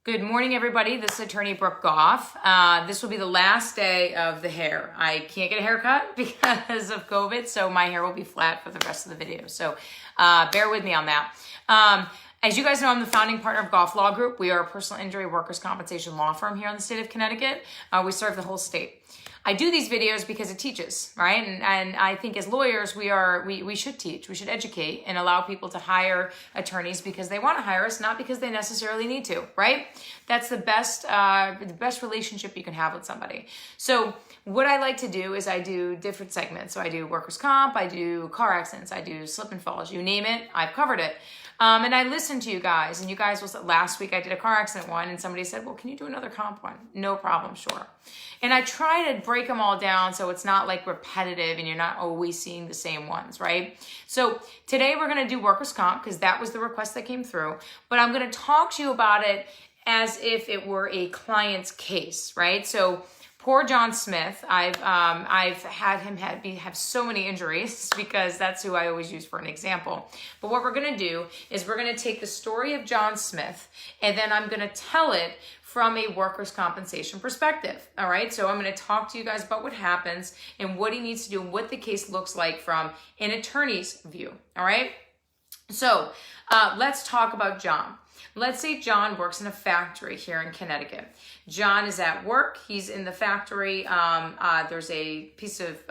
Good morning, everybody. This is Attorney Brooke Goff. This will be the last day of the hair. I can't get a haircut because of COVID, so my hair will be flat for the rest of the video. So bear with me on that. As you guys know, I'm the founding partner of Goff Law Group. We are a personal injury workers' compensation law firm here in the state of Connecticut. We serve the whole state. I do these videos because it teaches, right? And I think as lawyers, we should teach, we should educate and allow people to hire attorneys because they want to hire us, not because they necessarily need to, right? That's the best relationship you can have with somebody. So what I like to do is I do different segments. So I do workers' comp, I do car accidents, I do slip and falls, you name it, I've covered it. And I listen to you guys, and you guys last week I did a car accident one, and somebody said, well, can you do another comp one? No problem, sure. And I try to break them all down so it's not like repetitive and you're not always seeing the same ones, right? So today we're gonna do workers' comp because that was the request that came through, but I'm gonna talk to you about it as if it were a client's case, right? So poor John Smith, I've had him have so many injuries because that's who I always use for an example. But what we're gonna do is we're gonna take the story of John Smith and then I'm gonna tell it from a workers' compensation perspective, all right? So I'm gonna talk to you guys about what happens and what he needs to do and what the case looks like from an attorney's view, all right? So let's talk about John. Let's say John works in a factory here in Connecticut. John is at work. He's in the factory. There's a piece of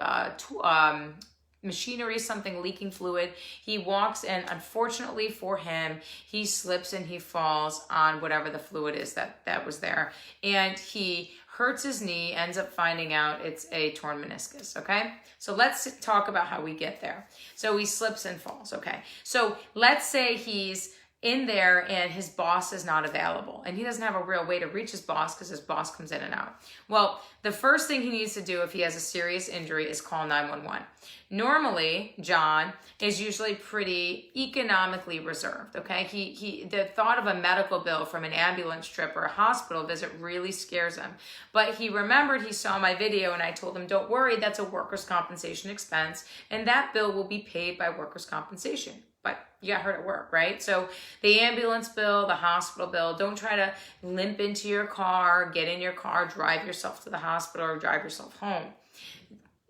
machinery, something leaking fluid. He walks in. Unfortunately for him, he slips and he falls on whatever the fluid is that was there. And he hurts his knee, ends up finding out it's a torn meniscus, okay? So let's talk about how we get there. So he slips and falls, okay? So let's say he's in there and his boss is not available and he doesn't have a real way to reach his boss because his boss comes in and out. Well, the first thing he needs to do if he has a serious injury is call 911. Normally, John is usually pretty economically reserved, okay? The thought of a medical bill from an ambulance trip or a hospital visit really scares him. But he remembered he saw my video and I told him, don't worry, that's a workers' compensation expense and that bill will be paid by workers' compensation. But you got hurt at work, right? So the ambulance bill, the hospital bill, don't try to limp into your car, get in your car, drive yourself to the hospital or drive yourself home.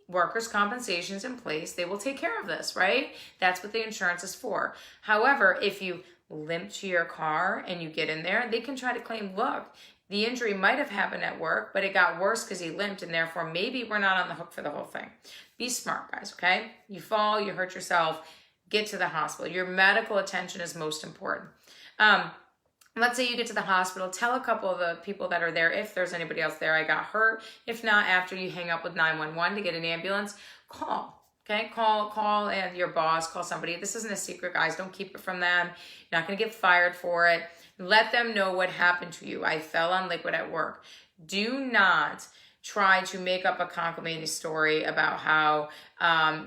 Workers' compensation is in place. They will take care of this, right? That's what the insurance is for. However, if you limp to your car and you get in there, they can try to claim, look, the injury might have happened at work, but it got worse because he limped and therefore maybe we're not on the hook for the whole thing. Be smart, guys, okay? You fall, you hurt yourself, get to the hospital. Your medical attention is most important. Let's say you get to the hospital, tell a couple of the people that are there, if there's anybody else there, I got hurt. If not, after you hang up with 911 to get an ambulance, call, okay? Call and your boss, call somebody. This isn't a secret, guys. Don't keep it from them. You're not gonna get fired for it. Let them know what happened to you. I fell on liquid at work. Do not try to make up a cockamamie story about how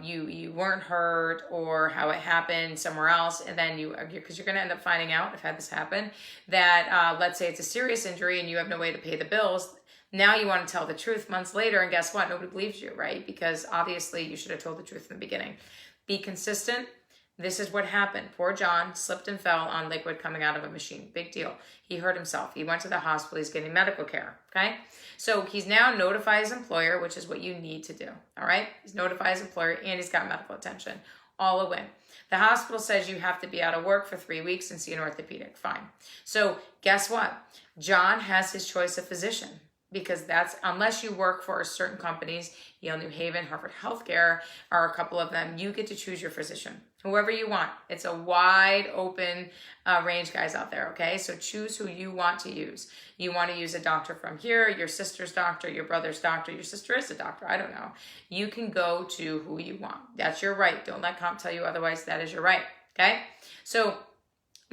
you weren't hurt or how it happened somewhere else, and then because you're going to end up finding out, I've had this happen, that let's say it's a serious injury and you have no way to pay the bills. Now you want to tell the truth months later, and guess what? Nobody believes you, right? Because obviously you should have told the truth in the beginning. Be consistent. This is what happened. Poor John slipped and fell on liquid coming out of a machine. Big deal. He hurt himself. He went to the hospital. He's getting medical care, okay? So he's now notified his employer, which is what you need to do, all right? He's notified his employer and he's got medical attention. All a win. The hospital says you have to be out of work for 3 weeks and see an orthopedic. Fine. So guess what? John has his choice of physician. Because that's, unless you work for certain companies, Yale New Haven, Harvard Healthcare, are a couple of them, you get to choose your physician, whoever you want. It's a wide open range, guys, out there, okay? So choose who you want to use. You want to use a doctor from here, your sister's doctor, your brother's doctor, your sister is a doctor, I don't know. You can go to who you want. That's your right. Don't let comp tell you otherwise. That is your right, okay? So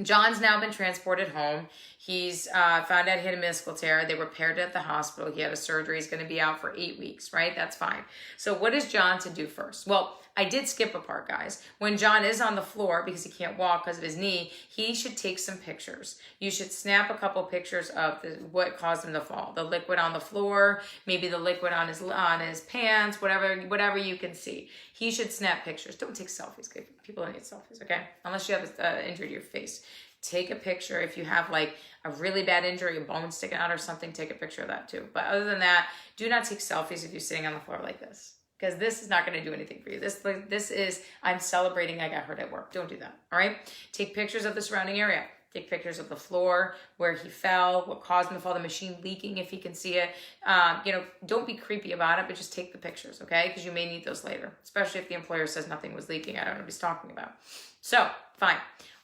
John's now been transported home. He's found out he had a meniscal tear. They repaired it at the hospital. He had a surgery. He's going to be out for 8 weeks, right? That's fine. So what is John to do first? Well, I did skip a part, guys. When John is on the floor because he can't walk because of his knee, he should take some pictures. You should snap a couple pictures of what caused him to fall. The liquid on the floor, maybe the liquid on his pants, whatever you can see. He should snap pictures. Don't take selfies. People don't need selfies, okay? Unless you have an injury to your face. take a picture. If you have like a really bad injury, a bone sticking out or something, take a picture of that too. But other than that, do not take selfies if you're sitting on the floor like this, because this is not going to do anything for you. This is, I'm celebrating I got hurt at work. Don't do that, all right? Take pictures of the surrounding area. Take pictures of the floor, where he fell, what caused him to fall, the machine leaking if he can see it. Don't be creepy about it, but just take the pictures, okay? Because you may need those later, especially if the employer says nothing was leaking. I don't know what he's talking about. So, fine.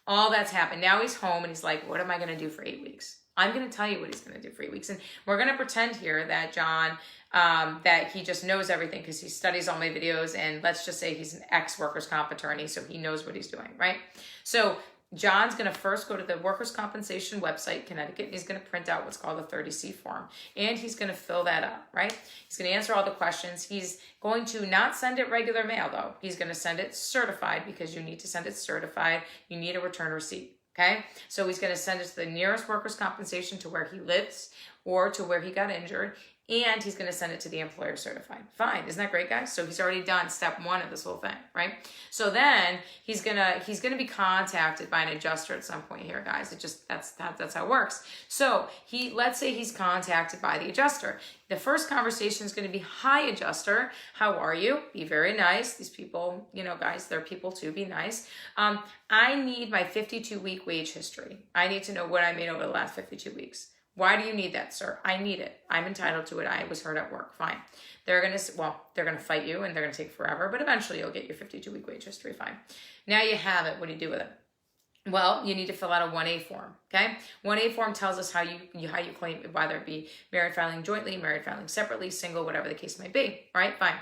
All that's happened. Now he's home and he's like, what am I going to do for 8 weeks? I'm going to tell you what he's going to do for 8 weeks. And we're going to pretend here that John, that he just knows everything because he studies all my videos. And let's just say he's an ex-workers' comp attorney, so he knows what he's doing, right? So John's going to first go to the workers' compensation website, Connecticut, and he's going to print out what's called a 30C form. And he's going to fill that out, right? He's going to answer all the questions. He's going to not send it regular mail, though. He's going to send it certified, because you need to send it certified. You need a return receipt, okay? So he's going to send it to the nearest workers' compensation to where he lives or to where he got injured. And he's going to send it to the employer certified. Fine. Isn't that great, guys? So he's already done step 1 of this whole thing, right? So then he's gonna be contacted by an adjuster at some point here, guys. That's how it works. So let's say he's contacted by the adjuster. The first conversation is going to be, hi, adjuster. How are you? Be very nice. These people, guys, they're people too. Be nice. I need my 52-week wage history. I need to know what I made over the last 52 weeks. Why do you need that, sir? I need it. I'm entitled to it. I was hurt at work. Fine. They're going to fight you, and they're going to take forever, but eventually you'll get your 52-week wage history. Fine. Now you have it. What do you do with it? Well, you need to fill out a 1A form, okay? 1A form tells us how you claim, whether it be married filing jointly, married filing separately, single, whatever the case might be, right? Fine.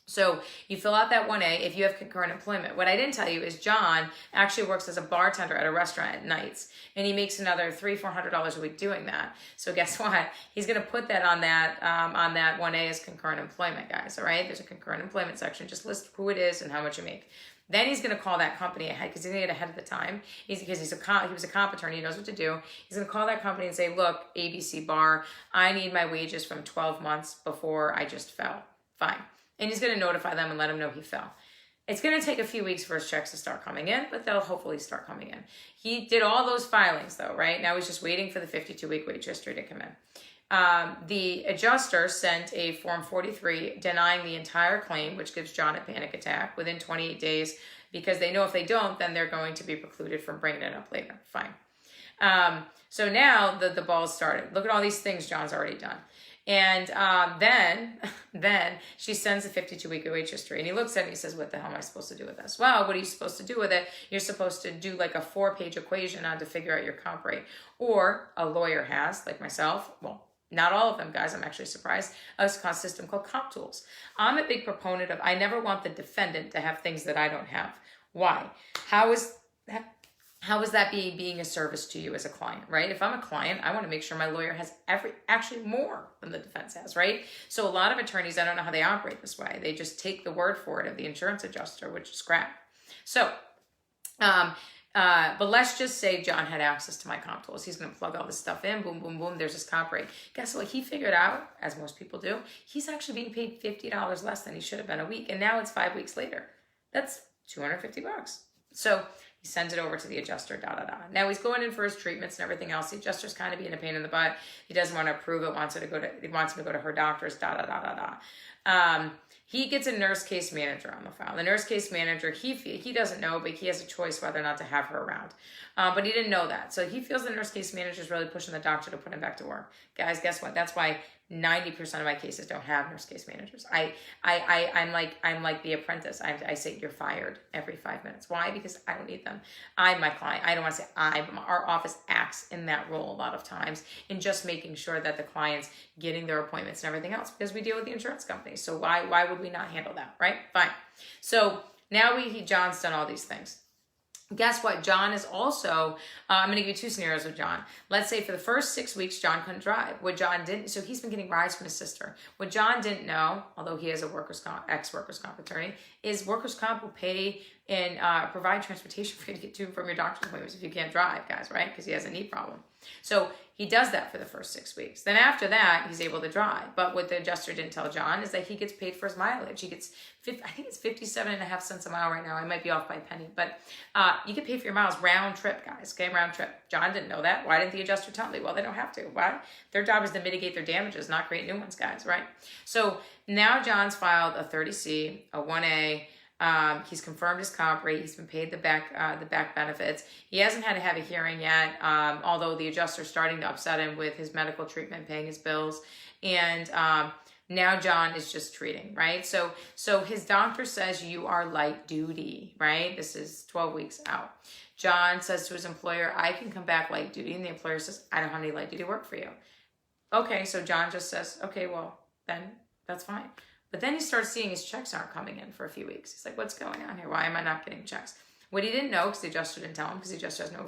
So you fill out that 1A if you have concurrent employment. What I didn't tell you is John actually works as a bartender at a restaurant at nights, and he makes another $300-400 a week doing that. So guess what? He's going to put that on that 1A as concurrent employment, guys. All right? There's a concurrent employment section. Just list who it is and how much you make. Then he's going to call that company ahead, because he's going to get ahead of the time. He was a comp attorney. He knows what to do. He's going to call that company and say, look, ABC Bar, I need my wages from 12 months before I just fell. Fine. And he's going to notify them and let them know he fell. It's going to take a few weeks for his checks to start coming in, but they'll hopefully start coming in. He did all those filings, though, right? Now he's just waiting for the 52-week wage history to come in. The adjuster sent a Form 43 denying the entire claim, which gives John a panic attack within 28 days, because they know if they don't, then they're going to be precluded from bringing it up later. Fine. So now the ball's started. Look at all these things John's already done. And then she sends a 52-week wage history, and he looks at it and he says, what the hell am I supposed to do with this? Well, what are you supposed to do with it? You're supposed to do like a 4-page equation on to figure out your comp rate. Or a lawyer has, like myself, well, not all of them, guys, I'm actually surprised, a system called Comp Tools. I'm a big proponent of, I never want the defendant to have things that I don't have. Why? How is that being a service to you as a client, right? If I'm a client, I want to make sure my lawyer has actually more than the defense has, right? So a lot of attorneys, I don't know how they operate this way. They just take the word for it of the insurance adjuster, which is crap. So, but let's just say John had access to my comp tools. He's going to plug all this stuff in, boom, boom, boom. There's his comp rate. Guess what? He figured out, as most people do, he's actually being paid $50 less than he should have been a week. And now it's 5 weeks later. That's $250. So he sends it over to the adjuster, Now he's going in for his treatments and everything else. The adjuster's kind of being a pain in the butt. He doesn't want to approve it, wants him to go to her doctor's, He gets a nurse case manager on the file. The nurse case manager, he doesn't know, but he has a choice whether or not to have her around. But he didn't know that. So he feels the nurse case manager is really pushing the doctor to put him back to work. Guys, guess what? That's why 90% of my cases don't have nurse case managers. I'm like The Apprentice. I say you're fired every 5 minutes. Why? Because I don't need them. I'm my client. I don't want to say our office acts in that role a lot of times in just making sure that the client's getting their appointments and everything else, because we deal with the insurance companies. So why would we not handle that, right? Fine. So now John's done all these things. Guess what? John is also, I'm going to give you 2 scenarios with John. Let's say for the first 6 weeks, John couldn't drive. What John didn't, so he's been getting rides from his sister. What John didn't know, although he is a ex-workers' comp attorney, is workers' comp will pay and provide transportation for you to get to and from your doctor's appointments if you can't drive, guys, right? Because he has a knee problem. So he does that for the first 6 weeks. Then after that, he's able to drive. But what the adjuster didn't tell John is that he gets paid for his mileage. He gets, I think it's 57.5 cents a mile right now. I might be off by a penny. But you get paid for your miles round trip, guys. Okay, round trip. John didn't know that. Why didn't the adjuster tell me? Well, they don't have to. Why? Their job is to mitigate their damages, not create new ones, guys, right? So now John's filed a 30C, a 1A. He's confirmed his comp rate. He's been paid the back benefits. He hasn't had to have a hearing yet, although the adjuster's starting to upset him with his medical treatment, paying his bills. And now John is just treating, right? So his doctor says you are light duty, right? This is 12 weeks out. John says to his employer, I can come back light duty. And the employer says, I don't have any light duty work for you. Okay, so John just says, okay, well, then that's fine. But then he starts seeing his checks aren't coming in for a few weeks. He's like, what's going on here? Why am I not getting checks? What he didn't know, because the adjuster didn't tell him, because the adjuster has no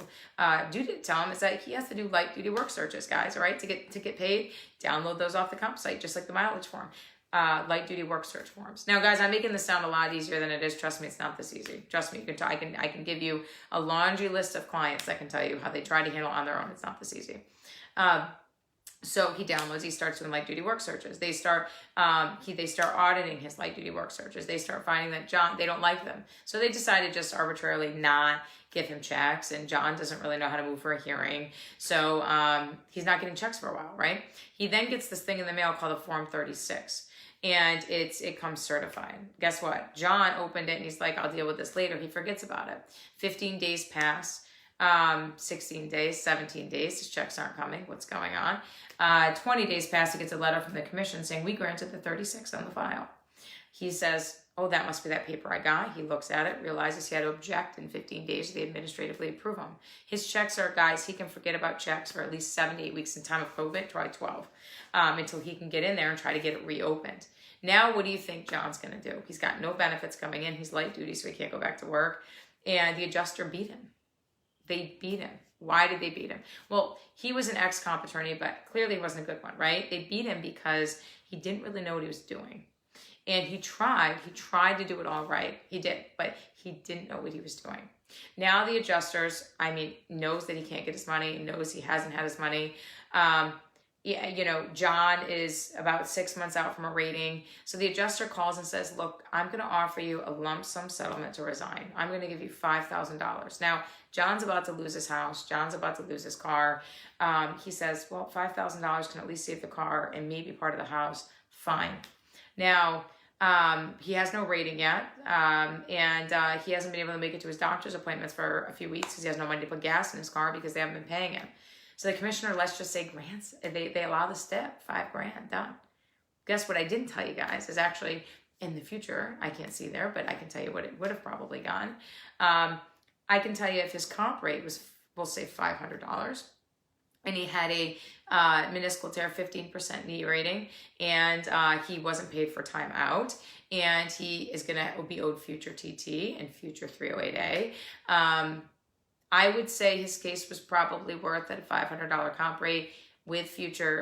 duty to tell him, is that he has to do light duty work searches, guys, all right? To get paid, download those off the comp site, just like the mileage form. Light duty work search forms. Now, guys, I'm making this sound a lot easier than it is. Trust me, it's not this easy. Trust me, I can give you a laundry list of clients that can tell you how they try to handle it on their own. It's not this easy. So he downloads, he starts doing light duty work searches. They start auditing his light duty work searches. They start finding that they don't like them. So they decide to just arbitrarily not give him checks, and John doesn't really know how to move for a hearing. So he's not getting checks for a while, right? He then gets this thing in the mail called a Form 36. And it comes certified. Guess what? John opened it and he's like, I'll deal with this later. He forgets about it. 15 days pass. 16 days, 17 days, his checks aren't coming. What's going on? 20 days pass, he gets a letter from the commission saying, we granted the 36 on the file. He says, oh, that must be that paper I got. He looks at it, realizes he had to object in 15 days. They administratively approve them. His checks are, guys, he can forget about checks for at least 7 to 8 weeks in time of COVID, try 12, until he can get in there and try to get it reopened. Now, what do you think John's going to do? He's got no benefits coming in. He's light duty, so he can't go back to work. And the adjuster beat him. They beat him. Why did they beat him? Well, he was an ExCop attorney, but clearly he wasn't a good one, right? They beat him because he didn't really know what he was doing. And he tried to do it all right. He did, but he didn't know what he was doing. Now the adjusters, knows that he can't get his money, knows he hasn't had his money. John is about 6 months out from a rating. So the adjuster calls and says, look, I'm going to offer you a lump sum settlement to resign. I'm going to give you $5,000. Now, John's about to lose his house. John's about to lose his car. He says, well, $5,000 can at least save the car and maybe part of the house. Fine. Now, he has no rating yet, and he hasn't been able to make it to his doctor's appointments for a few weeks because he has no money to put gas in his car because they haven't been paying him. So the commissioner, let's just say grants, they allow the step, $5,000, done. Guess what I didn't tell you guys is actually in the future, I can't see there, but I can tell you what it would have probably gone. I can tell you if his comp rate was, we'll say $500, and he had a meniscal tear, 15% knee rating, and he wasn't paid for time out, and he is going to be owed future TT and future 308A. I would say his case was probably worth at a $500 comp rate with future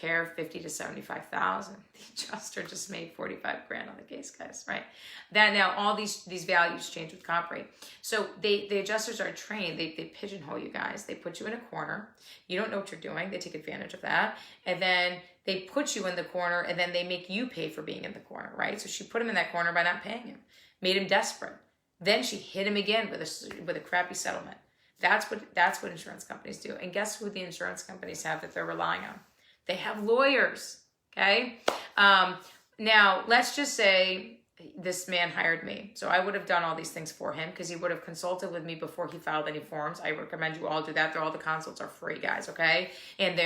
care, $50,000 to $75,000. The adjuster just made $45,000 on the case, guys, right? That now all these values change with comp rate. So the adjusters are trained. They pigeonhole you guys. They put you in a corner. You don't know what you're doing. They take advantage of that, and then they put you in the corner, and then they make you pay for being in the corner, right? So she put him in that corner by not paying him, made him desperate. Then she hit him again with a crappy settlement. That's what insurance companies do. And guess who the insurance companies have that they're relying on? They have lawyers, okay? Now, let's just say this man hired me. So I would have done all these things for him because he would have consulted with me before he filed any forms. I recommend you all do that. All the consults are free, guys, okay? And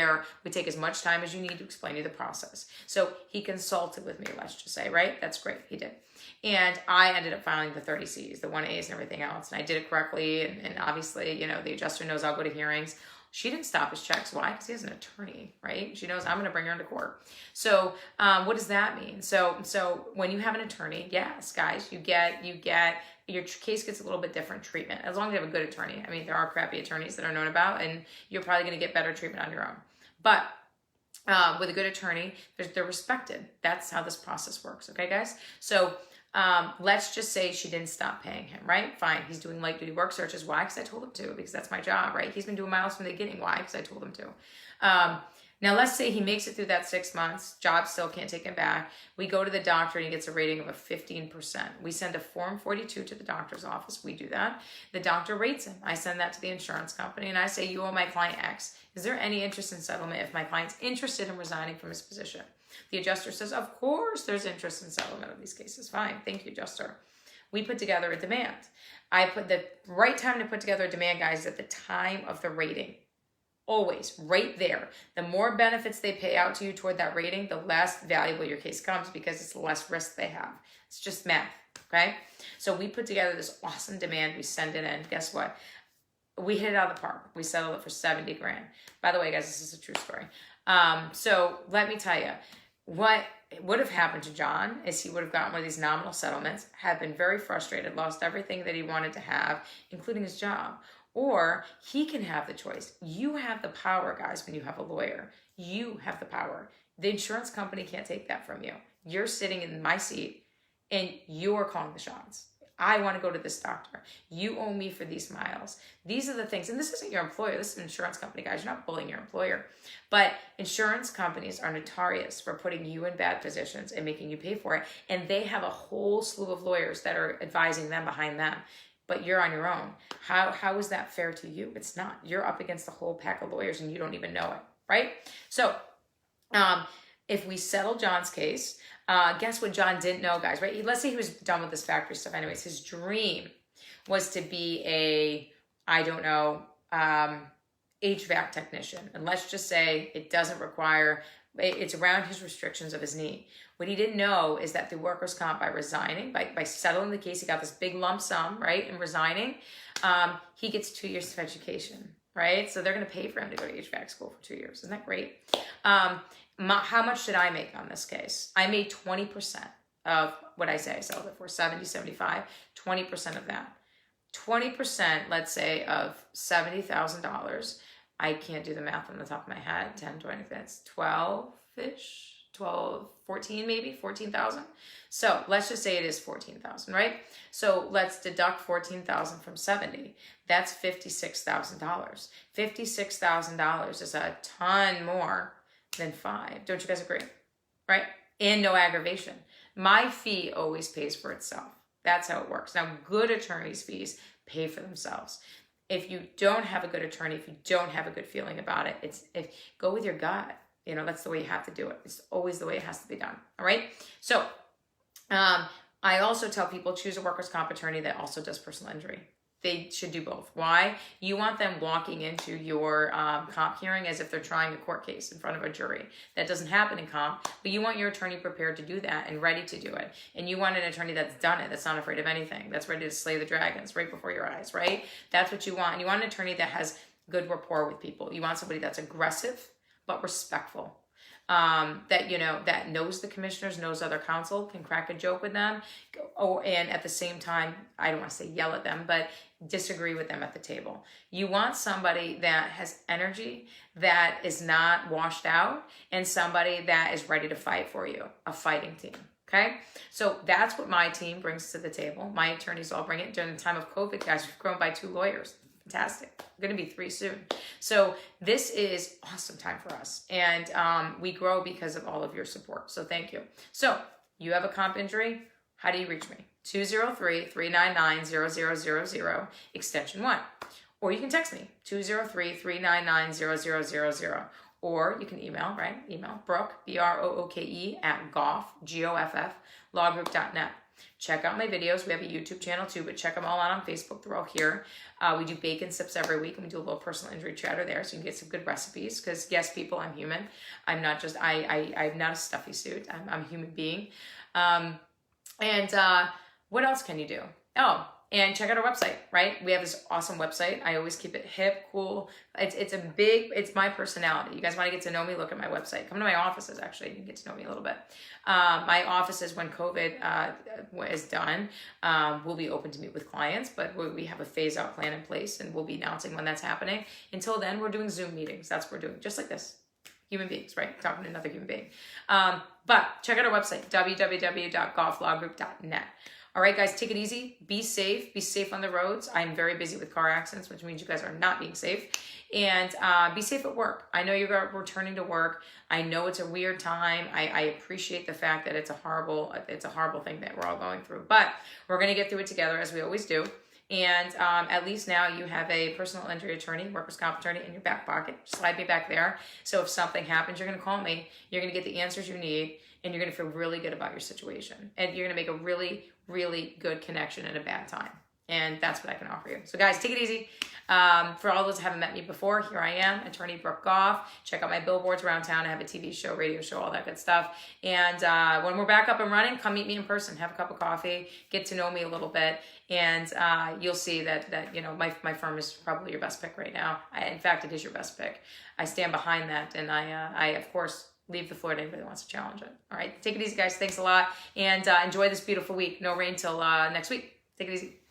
we take as much time as you need to explain you the process. So he consulted with me, let's just say, right? That's great, he did. And I ended up filing the 30Cs, the 1As and everything else. And I did it correctly. And obviously, the adjuster knows I'll go to hearings. She didn't stop his checks. Why? Because he has an attorney, right? She knows I'm going to bring her into court. So what does that mean? So when you have an attorney, yes, guys, you get your case gets a little bit different treatment as long as you have a good attorney. There are crappy attorneys that are known about, and you're probably going to get better treatment on your own. But with a good attorney, they're respected. That's how this process works. Okay, guys? So Let's just say she didn't stop paying him, right? Fine. He's doing light duty work searches. Why? Because I told him to, because that's my job, right? He's been doing miles from the beginning. Why? Because I told him to. Now, let's say he makes it through that 6 months. Job still can't take him back. We go to the doctor and he gets a rating of a 15%. We send a Form 42 to the doctor's office. We do that. The doctor rates him. I send that to the insurance company and I say, you owe my client X. Is there any interest in settlement if my client's interested in resigning from his position? The adjuster says, of course there's interest in settlement of these cases. Fine. Thank you, adjuster. We put together a demand. I put the right time to put together a demand, guys, at the time of the rating. Always, right there. The more benefits they pay out to you toward that rating, the less valuable your case comes because it's the less risk they have. It's just math, okay? So we put together this awesome demand. We send it in. Guess what? We hit it out of the park. We settled it for 70 grand. By the way, guys, this is a true story. So let me tell you, what would have happened to John is he would have gotten one of these nominal settlements, had been very frustrated, lost everything that he wanted to have, including his job. Or he can have the choice. You have the power, guys, when you have a lawyer. You have the power. The insurance company can't take that from you. You're sitting in my seat and you're calling the shots. I want to go to this doctor. You owe me for these miles. These are the things. And this isn't your employer. This is an insurance company, guys. You're not bullying your employer. But insurance companies are notorious for putting you in bad positions and making you pay for it. And they have a whole slew of lawyers that are advising them behind them. But you're on your own. How is that fair to you? It's not. You're up against a whole pack of lawyers and you don't even know it, right? So if we settle John's case, guess what John didn't know, guys, right? Let's say he was done with this factory stuff anyways. His dream was to be a, I don't know, HVAC technician. And let's just say it doesn't require, it's around his restrictions of his knee. What he didn't know is that the workers' comp, by resigning, by settling the case, he got this big lump sum, right? And resigning, he gets 2 years of education, right? So they're going to pay for him to go to HVAC school for 2 years. Isn't that great? How much did I make on this case? I made 20% of what I say I sold it for, 70, 75, 20% of that. 20%, let's say, of $70,000. I can't do the math on the top of my head. 10, 20, that's 12-ish. 12, 14 maybe, 14,000. So let's just say it is 14,000, right? So let's deduct 14,000 from 70. That's $56,000. $56,000 is a ton more than 5. Don't you guys agree? Right? And no aggravation. My fee always pays for itself. That's how it works. Now, good attorneys' fees pay for themselves. If you don't have a good attorney, if you don't have a good feeling about it, go with your gut. You know, that's the way you have to do it. It's always the way it has to be done. All right. So I also tell people, choose a workers' comp attorney that also does personal injury. They should do both. Why? You want them walking into your comp hearing as if they're trying a court case in front of a jury. That doesn't happen in comp, but you want your attorney prepared to do that and ready to do it. And you want an attorney that's done it, that's not afraid of anything, that's ready to slay the dragons right before your eyes, right? That's what you want. And you want an attorney that has good rapport with people. You want somebody that's aggressive, but respectful, that knows the commissioners, knows other counsel, can crack a joke with them, and at the same time, I don't want to say yell at them, but disagree with them at the table. You want somebody that has energy, that is not washed out, and somebody that is ready to fight for you, a fighting team. Okay, so that's what my team brings to the table. My attorneys all bring it. During the time of COVID, guys, we've grown by 2 lawyers. Fantastic. We're going to be 3 soon. So this is awesome time for us. And we grow because of all of your support. So thank you. So you have a comp injury. How do you reach me? 203-399-0000, extension 1. Or you can text me, 203-399-0000. Or you can email, right? Email Brooke, BROOKE, at Goff, GOFF, lawgroup.net. Check out my videos. We have a YouTube channel too, but check them all out on Facebook. They're all here. We do bacon sips every week, and we do a little personal injury chatter there, so you can get some good recipes. Because yes, people, I'm human. I'm not just I'm not a stuffy suit. I'm a human being. What else can you do? Oh, and check out our website, right? We have this awesome website. I always keep it hip, cool. It's my personality. You guys want to get to know me? Look at my website. Come to my offices, actually. You can get to know me a little bit. My offices, when COVID is done, will be open to meet with clients, but we have a phase out plan in place, and we'll be announcing when that's happening. Until then, we're doing Zoom meetings. That's what we're doing, just like this. human beings, right? Talking to another human being. But check out our website, www.gofflawgroup.net. All right, guys, take it easy. Be safe on the roads. I'm very busy with car accidents, which means you guys are not being safe. And be safe at work. I know you're returning to work. I know it's a weird time. I appreciate the fact that it's a horrible thing that we're all going through. But we're going to get through it together, as we always do. And at least now you have a personal injury attorney, workers' comp attorney in your back pocket. Slide me back there. So if something happens, you're going to call me. You're going to get the answers you need. And you're going to feel really good about your situation. And you're going to make a really, really good connection in a bad time. And that's what I can offer you. So guys, take it easy. For all those who haven't met me before, here I am, Attorney Brooke Goff. Check out my billboards around town. I have a TV show, radio show, all that good stuff. And when we're back up and running, come meet me in person. Have a cup of coffee. Get to know me a little bit. And you'll see that my firm is probably your best pick right now. In fact, it is your best pick. I stand behind that. And I of course, leave the floor to anybody that wants to challenge it. All right, take it easy, guys. Thanks a lot. And enjoy this beautiful week. No rain till next week. Take it easy.